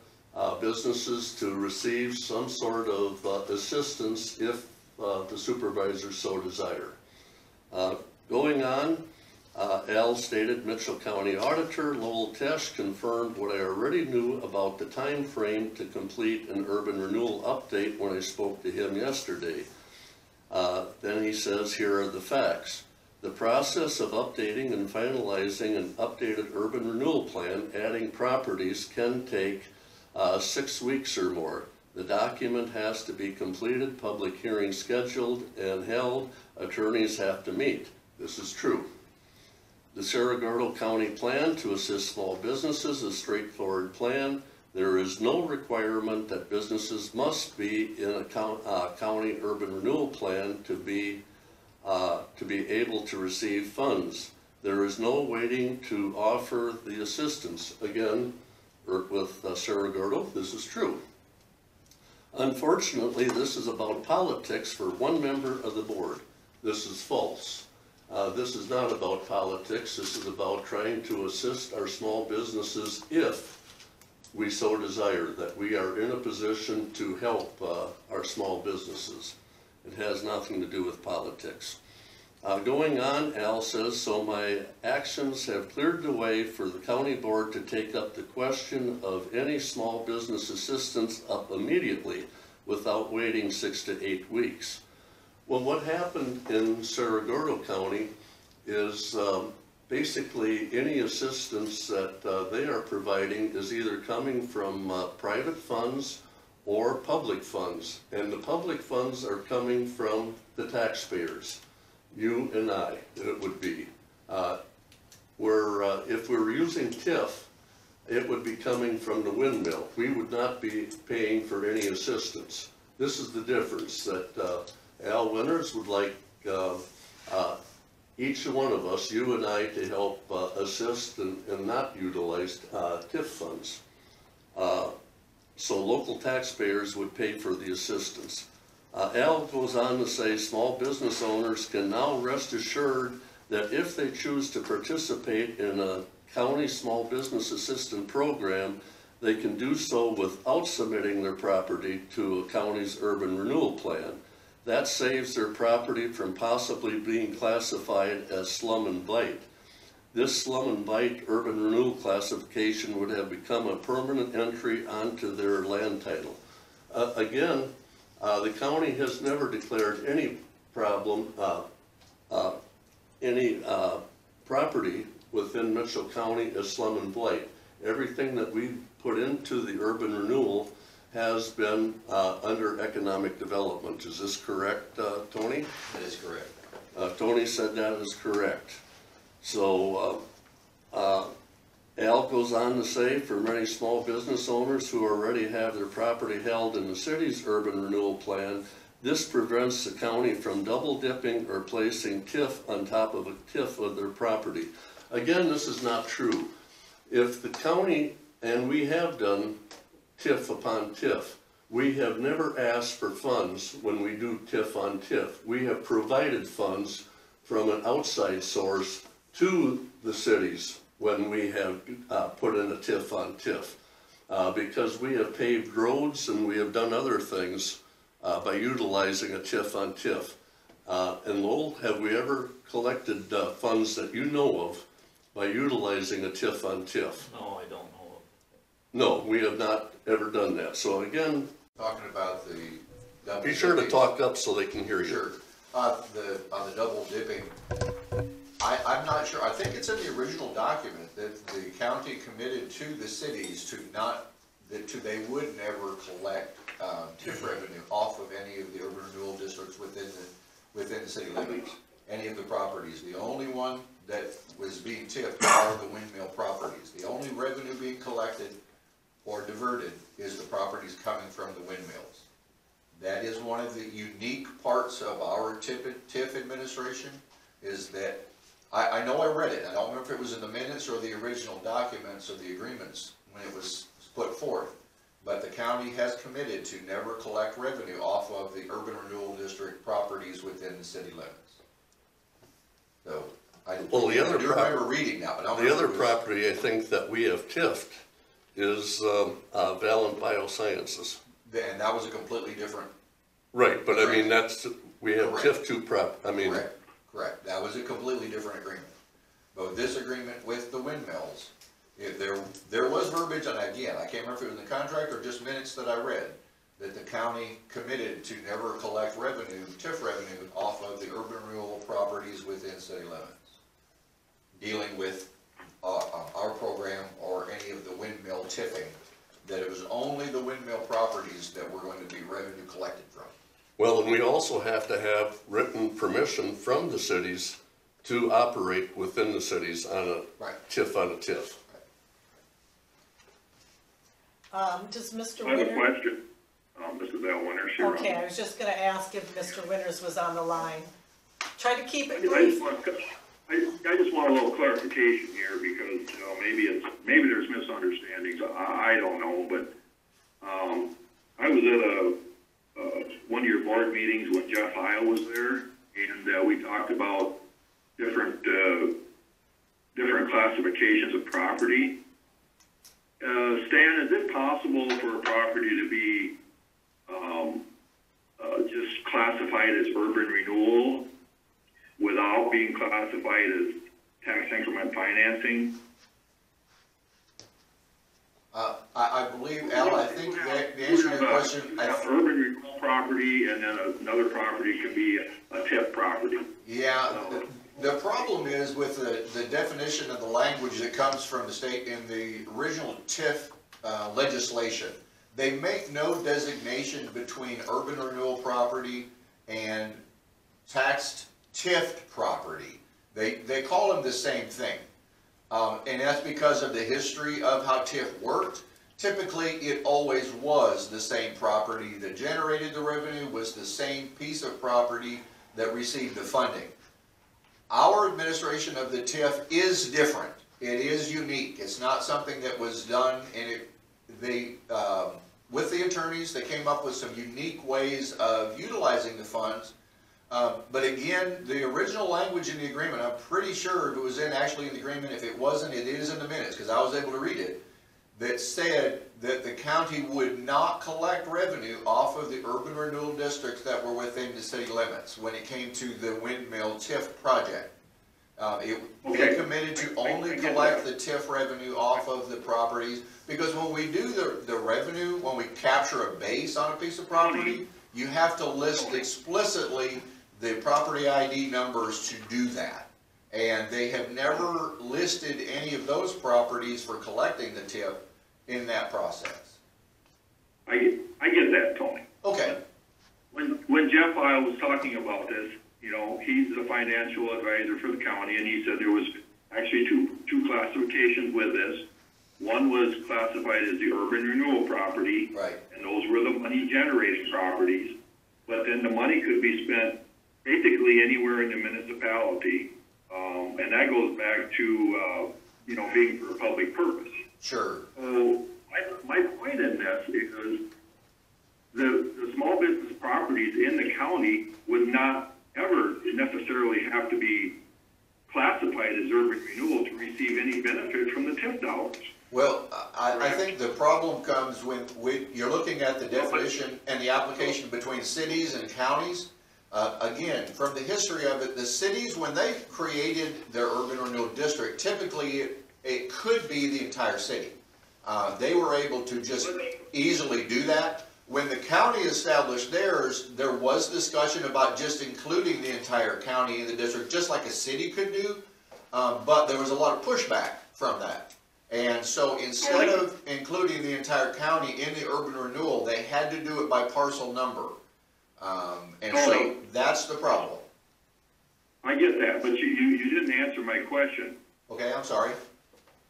businesses to receive some sort of assistance if the supervisors so desire. Going on, Al stated Mitchell County Auditor Lowell Tesh confirmed what I already knew about the time frame to complete an urban renewal update when I spoke to him yesterday. Then he says, here are the facts. The process of updating and finalizing an updated urban renewal plan, adding properties, can take 6 weeks or more. The document has to be completed, public hearing scheduled and held, attorneys have to meet. This is true. The Cerro Gordo County plan to assist small businesses is a straightforward plan. There is no requirement that businesses must be in a county urban renewal plan to be able to receive funds. There is no waiting to offer the assistance. Again, with Cerro Gordo, this is true. Unfortunately, this is about politics for one member of the board. This is false. This is not about politics. This is about trying to assist our small businesses if we so desire, that we are in a position to help our small businesses. It has nothing to do with politics. Going on, Al says, so my actions have cleared the way for the county board to take up the question of any small business assistance up immediately without waiting 6 to 8 weeks. Well, what happened in Cerro Gordo County is basically any assistance that they are providing is either coming from private funds or public funds. And the public funds are coming from the taxpayers, you and I, it would be. If we were using TIF, it would be coming from the windmill. We would not be paying for any assistance. This is the difference, that Al Winters would like each one of us, you and I, to help assist and not utilize TIF funds. So local taxpayers would pay for the assistance. Al goes on to say small business owners can now rest assured that if they choose to participate in a county small business assistance program, they can do so without submitting their property to a county's urban renewal plan. That saves their property from possibly being classified as slum and blight. This slum and blight urban renewal classification would have become a permanent entry onto their land title. Again, the county has never declared any problem, any property within Mitchell County as slum and blight. Everything that we put into the urban renewal has been under economic development. Is this correct, Tony? That is correct. Tony said that is correct. So Al goes on to say, for many small business owners who already have their property held in the city's urban renewal plan, this prevents the county from double dipping or placing TIF on top of a TIF of their property. Again, this is not true. If the county, and we have done TIF upon TIF, we have never asked for funds when we do TIF on TIF. We have provided funds from an outside source to the cities when we have put in a TIF on TIF. Because we have paved roads and we have done other things by utilizing a TIF on TIF. And Lowell, have we ever collected funds that you know of by utilizing a TIF on TIF? No, I don't know of. No, we have not ever done that. So again, Talking about the double be sure to dipping. talk up so they can hear you. Sure. On the double dipping, I'm not sure, I think it's in the original document that the county committed to the cities to not, they would never collect TIF revenue off of any of the urban renewal districts within the city limits, any of the properties. The only one that was being tipped are the windmill properties. The only revenue being collected or diverted is the properties coming from the windmills. That is one of the unique parts of our TIF administration, is that, I know I read it, I don't remember if it was in the minutes or the original documents of the agreements when it was put forth, but the county has committed to never collect revenue off of the urban renewal district properties within the city limits. So, I Well, the other do remember reading that, but I don't The remember other if it was- property I think that we have TIF'd is Valent Biosciences. and that was a completely different. Right, but I mean, we have Correct. TIF two Correct, that was a completely different agreement. But this agreement with the windmills, if there was verbiage, and again, I can't remember if it was in the contract or just minutes that I read, that the county committed to never collect revenue, TIF revenue, off of the urban renewal properties within city limits, dealing with our program or any of the windmill tipping, that it was only the windmill properties that were going to be revenue collected from. Well, and we also have to have written permission from the cities to operate within the cities on a Right. TIF on a TIF. Does Mr. I have a Winter? question, Mrs. Bellwinter, sure. Okay, I was just gonna ask if Mr. Winters was on the line. Try to keep it I brief. just want a little clarification here, because, maybe there's misunderstandings, I don't know, but, I was at one of your board meetings when Jeff Heil was there, and, we talked about different classifications of property. Stan, is it possible for a property to be, just classified as urban renewal without being classified as tax increment financing? I believe, Al, I think the answer to your question, Urban renewal property, and then another property could be a TIF property. yeah, the problem is with the definition of the language that comes from the state in the original TIF legislation. They make no designation between urban renewal property and taxed TIF property. They call them the same thing. And that's because of the history of how TIF worked. Typically, it always was the same property that generated the revenue, was the same piece of property that received the funding. Our administration of the TIF is different. It is unique. It's not something that was done, and with the attorneys, they came up with some unique ways of utilizing the funds. But again, the original language in the agreement, I'm pretty sure if it was actually in the agreement, if it wasn't, it is in the minutes, because I was able to read it, that said that the county would not collect revenue off of the urban renewal districts that were within the city limits when it came to the windmill TIF project. They committed to only collect the TIF revenue off of the properties, because when we do the revenue, when we capture a base on a piece of property, you have to list explicitly the property ID numbers to do that. And they have never listed any of those properties for collecting the TIF in that process. I get that, Tony. Okay, When Jeff Heil was talking about this, he's the financial advisor for the county, and he said there was actually two classifications with this. One was classified as the urban renewal property, right. and those were the money generating properties. But then the money could be spent basically anywhere in the municipality, and that goes back to being for a public purpose. Sure. So my point in this is the small business properties in the county would not ever necessarily have to be classified as urban renewal to receive any benefit from the TIF dollars. Well, I think the problem comes when you're looking at the definition and the application between cities and counties. Again, from the history of it, the cities, when they created their urban renewal district, typically it could be the entire city. They were able to just easily do that. When the county established theirs, there was discussion about just including the entire county in the district, just like a city could do, but there was a lot of pushback from that. And so instead of including the entire county in the urban renewal, they had to do it by parcel number. And so that's the problem. I get that, but you didn't answer my question. Okay, I'm sorry.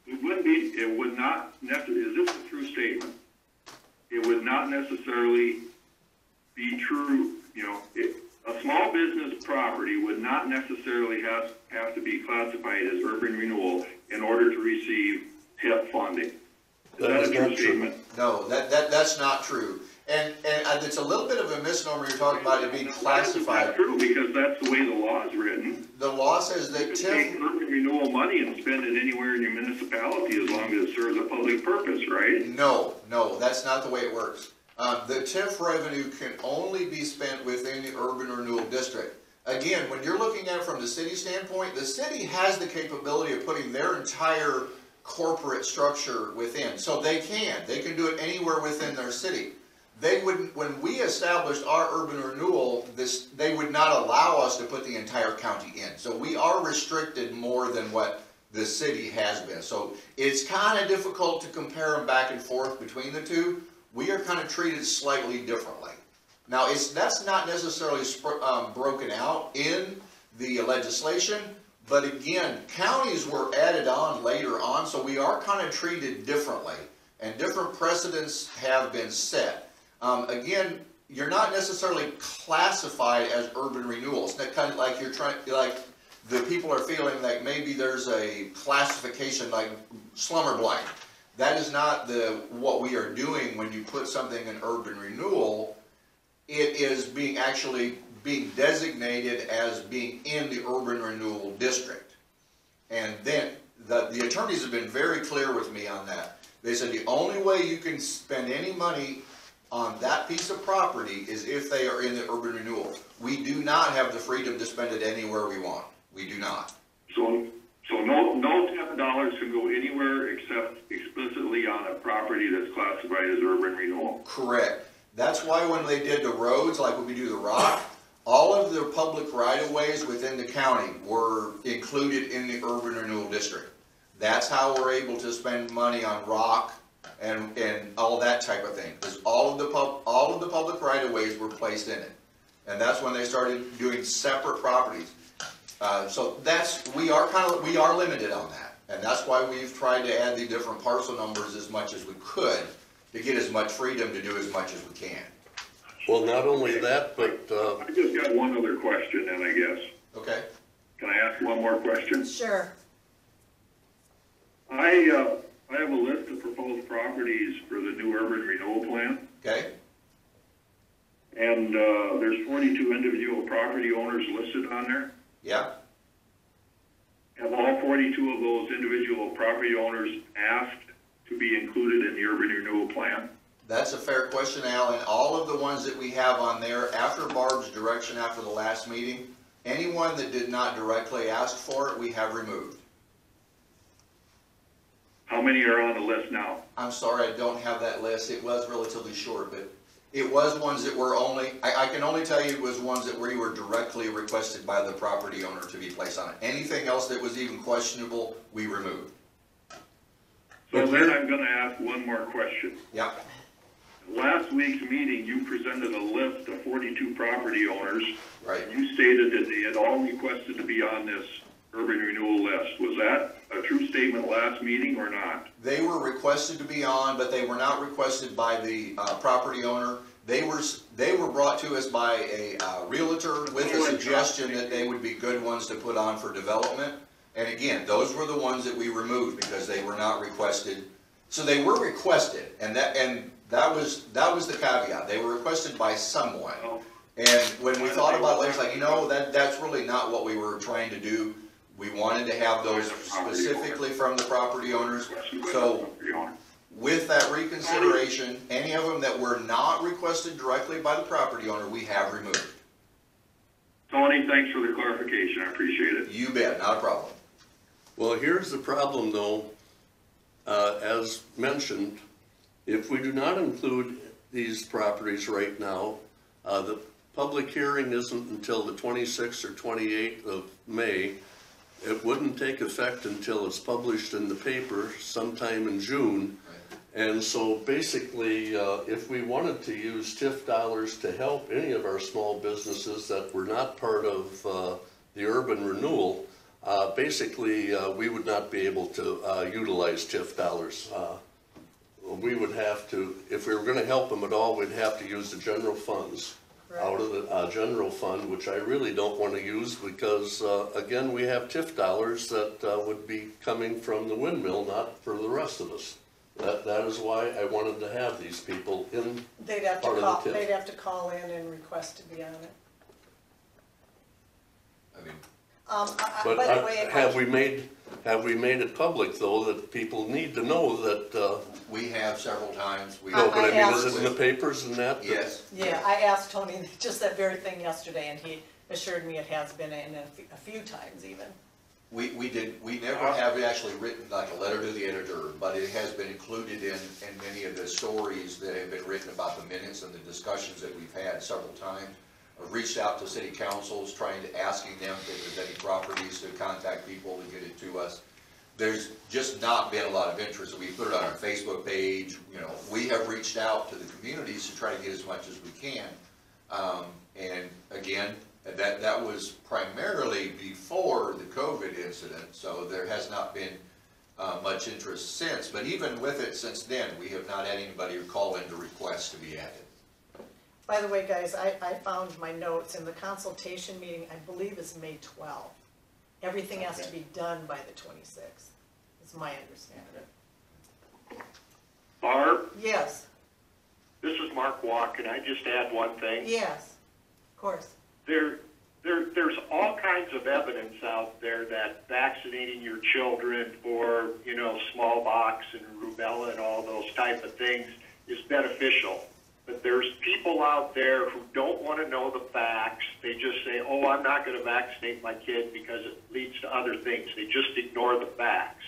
It would not necessarily, is this a true statement? It would not necessarily be true, a small business property would not necessarily have to be classified as urban renewal in order to receive TIF funding. Is that a true statement? No, that's not true. And it's a little bit of a misnomer. You're talking about it being classified. That's true, because that's the way the law is written. The law says that You can take urban renewal money and spend it anywhere in your municipality as long as it serves a public purpose, right? No, that's not the way it works. The TIF revenue can only be spent within the urban renewal district. Again, when you're looking at it from the city standpoint, the city has the capability of putting their entire corporate structure within. So they can do it anywhere within their city. They wouldn't, when we established our urban renewal, they would not allow us to put the entire county in. So we are restricted more than what the city has been. So it's kind of difficult to compare them back and forth between the two. We are kind of treated slightly differently. Now, that's not necessarily broken out in the legislation, but again, counties were added on later on, so we are kind of treated differently, and different precedents have been set. Again, you're not necessarily classified as urban renewals. That kind of like the people are feeling like maybe there's a classification like slumber blight. That is not what we are doing when you put something in urban renewal. It is actually being designated as being in the urban renewal district. And then the attorneys have been very clear with me on that. They said the only way you can spend any money on that piece of property is if they are in the urban renewal. We do not have the freedom to spend it anywhere we want. We do not. So no TIF dollars can go anywhere except explicitly on a property that's classified as urban renewal. Correct. That's why when they did the roads, like when we do the rock, all of the public right-of-ways within the county were included in the urban renewal district. That's how we're able to spend money on rock and all that type of thing, because all of the public right-of-ways were placed in it, and that's when they started doing separate properties. So we are limited on that, and that's why we've tried to add the different parcel numbers as much as we could to get as much freedom to do as much as we can. Well, not only that, but I just got one other question, then, I guess. Okay. Can I ask one more question? Sure. I have a list of proposed properties for the new urban renewal plan. Okay. And there's 42 individual property owners listed on there. Yeah. Have all 42 of those individual property owners asked to be included in the urban renewal plan? That's a fair question, Alan. All of the ones that we have on there, after Barb's direction after the last meeting, anyone that did not directly ask for it, we have removed. How many are on the list now? I'm sorry, I don't have that list. It was relatively short, but it was ones that were only, I can only tell you it was ones that we were directly requested by the property owner to be placed on it. Anything else that was even questionable, we removed. So then I'm going to ask one more question. Yeah. Last week's meeting, you presented a list of 42 property owners. Right. And you stated that they had all requested to be on this urban renewal list. Was that a true statement last meeting or not? They were requested to be on, but they were not requested by the property owner. They were brought to us by a realtor with a suggestion that they would be good ones to put on for development. And again, those were the ones that we removed because they were not requested. So they were requested, and that was the caveat. They were requested by someone. And when we thought about it, it's like, that's really not what we were trying to do. We wanted to have those specifically from the property owners. So with that reconsideration, any of them that were not requested directly by the property owner, we have removed. Tony, thanks for the clarification. I appreciate it. You bet, not a problem. Well, here's the problem though, as mentioned, if we do not include these properties right now, the public hearing isn't until the 26th or 28th of May. It wouldn't take effect until it's published in the paper sometime in June. And so basically, if we wanted to use TIF dollars to help any of our small businesses that were not part of the urban renewal, basically we would not be able to utilize TIF dollars. We would have to, if we were going to help them at all, we'd have to use the general funds. Right. Out of the general fund, which I really don't want to use because, again, we have TIF dollars that would be coming from the windmill, not for the rest of us. That is why I wanted to have these people in They'd have part to of the TIF. They'd have to call in and request to be on it. I mean, But by the way, have we made it public though that people need to know that? we have several times. No, but I mean, asked- is it in the papers and that? Yes. yeah, I asked Tony just that very thing yesterday, and he assured me it has been in a few times even. We never have actually written like a letter to the editor, but it has been included in many of the stories that have been written about the minutes and the discussions that we've had several times. I've reached out to city councils, asking them if there's any properties to contact people to get it to us. There's just not been a lot of interest. We put it on our Facebook page. We have reached out to the communities to try to get as much as we can. And again, that was primarily before the COVID incident, so there has not been much interest since. But even with it since then, we have not had anybody call in to request to be added. By the way, guys, I found my notes in the consultation meeting, I believe is May 12th. Everything has to be done by the 26th, is my understanding. Barb, Yes, this is Mark Walk. Can I just add one thing? yes, of course. There's all kinds of evidence out there that vaccinating your children for, smallpox and rubella and all those type of things is beneficial. But there's people out there who don't want to know the facts. They just say, oh, I'm not going to vaccinate my kid because it leads to other things. They just ignore the facts.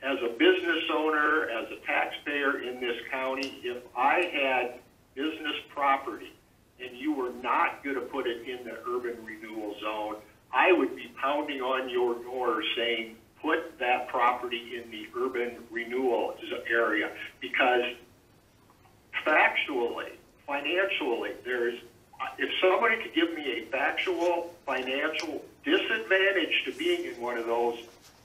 As a business owner, as a taxpayer in this county, if I had business property and you were not going to put it in the urban renewal zone, I would be pounding on your door saying, put that property in the urban renewal area, because factually, financially, if somebody could give me a factual financial disadvantage to being in one of those,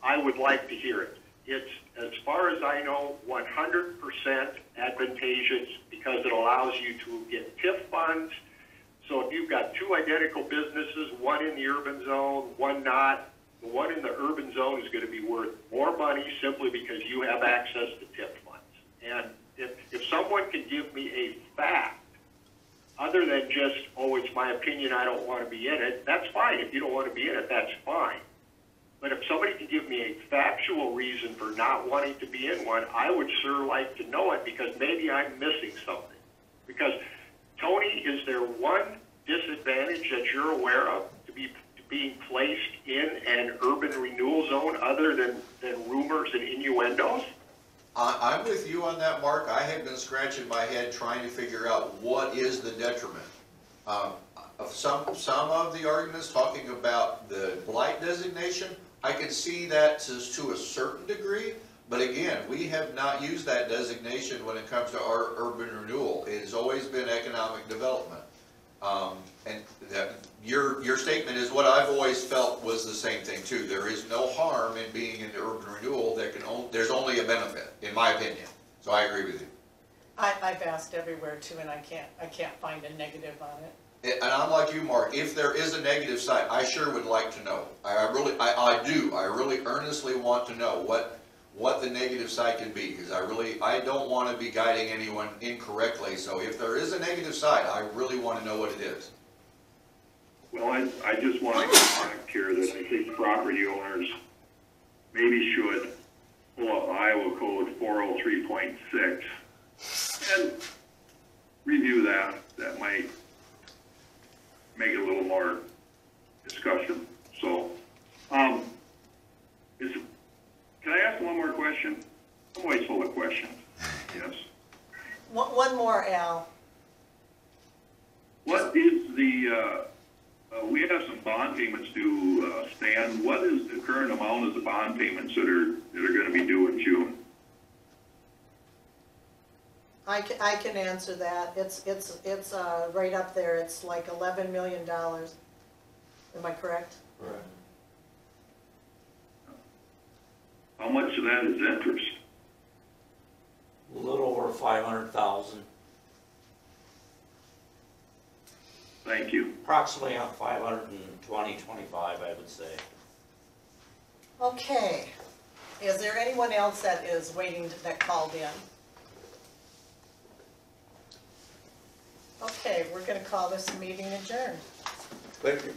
I would like to hear it. It's, as far as I know, 100% advantageous because it allows you to get TIF funds. So if you've got two identical businesses, one in the urban zone, one not, the one in the urban zone is going to be worth more money simply because you have access to TIF funds. And if someone can give me a fact, other than just, oh, it's my opinion, I don't want to be in it, that's fine. If you don't want to be in it, that's fine. But if somebody can give me a factual reason for not wanting to be in one, I would sure like to know it, because maybe I'm missing something. Because, Tony, is there one disadvantage that you're aware of to being placed in an urban renewal zone other than rumors and innuendos? I'm with you on that, Mark. I have been scratching my head trying to figure out what is the detriment. Some of the arguments talking about the blight designation, I can see that to a certain degree, but again, we have not used that designation when it comes to our urban renewal. It has always been economic development. And your statement is what I've always felt was the same thing too. There is no harm in being in the urban renewal. There's only a benefit, in my opinion. So I agree with you. I've asked everywhere too, and I can't find a negative on it. And I'm like you, Mark. If there is a negative side, I sure would like to know. I really do. I really earnestly want to know what the negative side can be, because I don't want to be guiding anyone incorrectly, so if there is a negative side, I really want to know what it is. Well, I just want to get back here that I think property owners maybe should pull up Iowa Code 403.6 and review that. That might make it a little more discussion. So, can I ask one more question? I'm always full of questions. Yes. One more, Al. What is the, we have some bond payments due, Stan. What is the current amount of the bond payments that are gonna be due in June? I can answer that. It's right up there. It's like $11 million. Am I correct? Correct. How much of that is interest? A little over 500,000, Thank you. approximately on 525, I would say. Okay. Is there anyone else that is waiting, that called in? Okay, we're gonna call this meeting adjourned. Thank you.